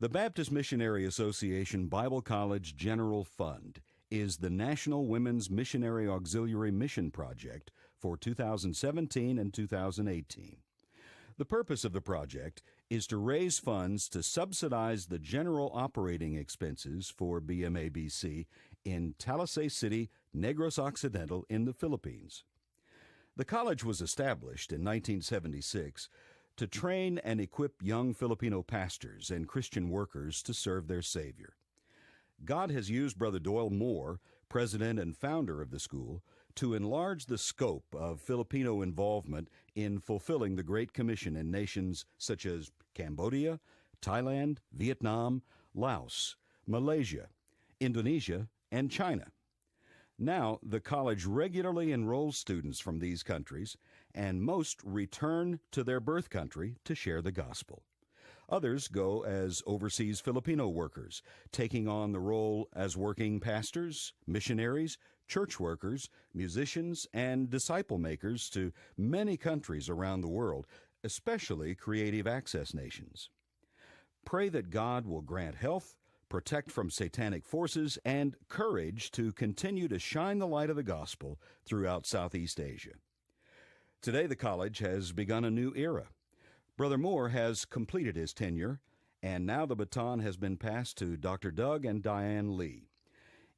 The Baptist Missionary Association Bible College General Fund is the National Women's Missionary Auxiliary Mission Project for 2017 and 2018. The purpose of the project is to raise funds to subsidize the general operating expenses for BMABC in Talisay City, Negros Occidental in the Philippines. The college was established in 1976 to train and equip young Filipino pastors and Christian workers to serve their Savior. God has used Brother Doyle Moore, president and founder of the school, to enlarge the scope of Filipino involvement in fulfilling the Great Commission in nations such as Cambodia, Thailand, Vietnam, Laos, Malaysia, Indonesia, and China. Now, the college regularly enrolls students from these countries, and most return to their birth country to share the gospel. Others go as overseas Filipino workers, taking on the role as working pastors, missionaries, church workers, musicians, and disciple makers to many countries around the world, especially creative access nations. Pray that God will grant health, protect from satanic forces, and courage to continue to shine the light of the gospel throughout Southeast Asia. Today, the college has begun a new era. Brother Moore has completed his tenure, and now the baton has been passed to Dr. Doug and Diane Lee.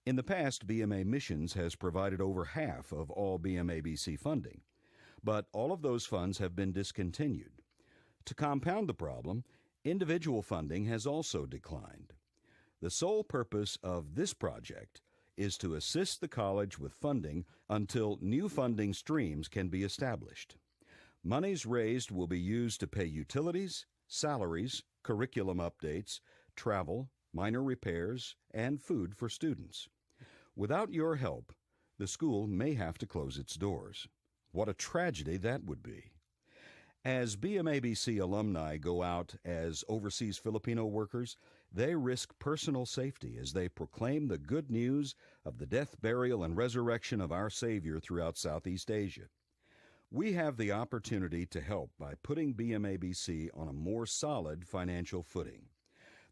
In the past, BMA Missions has provided over half of all BMABC funding, but all of those funds have been discontinued. To compound the problem, individual funding has also declined. The sole purpose of this project is to assist the college with funding until new funding streams can be established. Monies raised will be used to pay utilities, salaries, curriculum updates, travel, minor repairs, and food for students. Without your help, the school may have to close its doors. What a tragedy that would be. As BMABC alumni go out as overseas Filipino workers, they risk personal safety as they proclaim the good news of the death, burial, and resurrection of our Savior throughout Southeast Asia. We have the opportunity to help by putting BMABC on a more solid financial footing.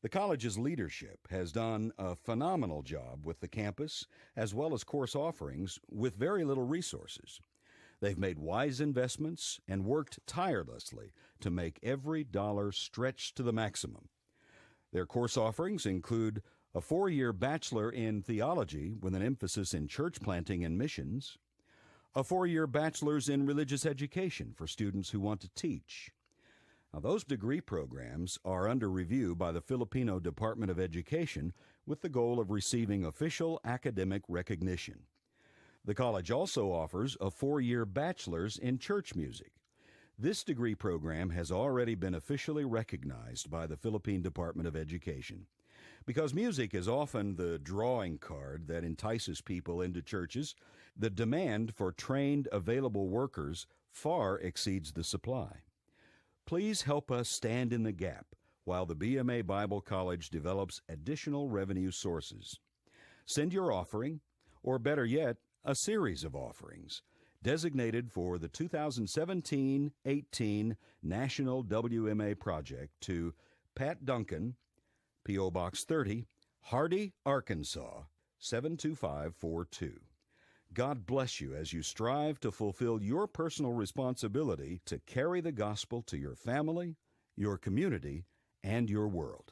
The college's leadership has done a phenomenal job with the campus as well as course offerings with very little resources. They've made wise investments and worked tirelessly to make every dollar stretch to the maximum. Their course offerings include a 4-year Bachelor in Theology with an emphasis in church planting and missions, a 4-year Bachelor's in Religious Education for students who want to teach. Now, those degree programs are under review by the Filipino Department of Education with the goal of receiving official academic recognition. The college also offers a 4-year Bachelor's in Church Music. This degree program has already been officially recognized by the Philippine Department of Education. Because music is often the drawing card that entices people into churches, the demand for trained, available workers far exceeds the supply. Please help us stand in the gap while the BMA Bible College develops additional revenue sources. Send your offering, or better yet, a series of offerings, designated for the 2017-18 National WMA Project to Pat Duncan, P.O. Box 30, Hardy, Arkansas, 72542. God bless you as you strive to fulfill your personal responsibility to carry the gospel to your family, your community, and your world.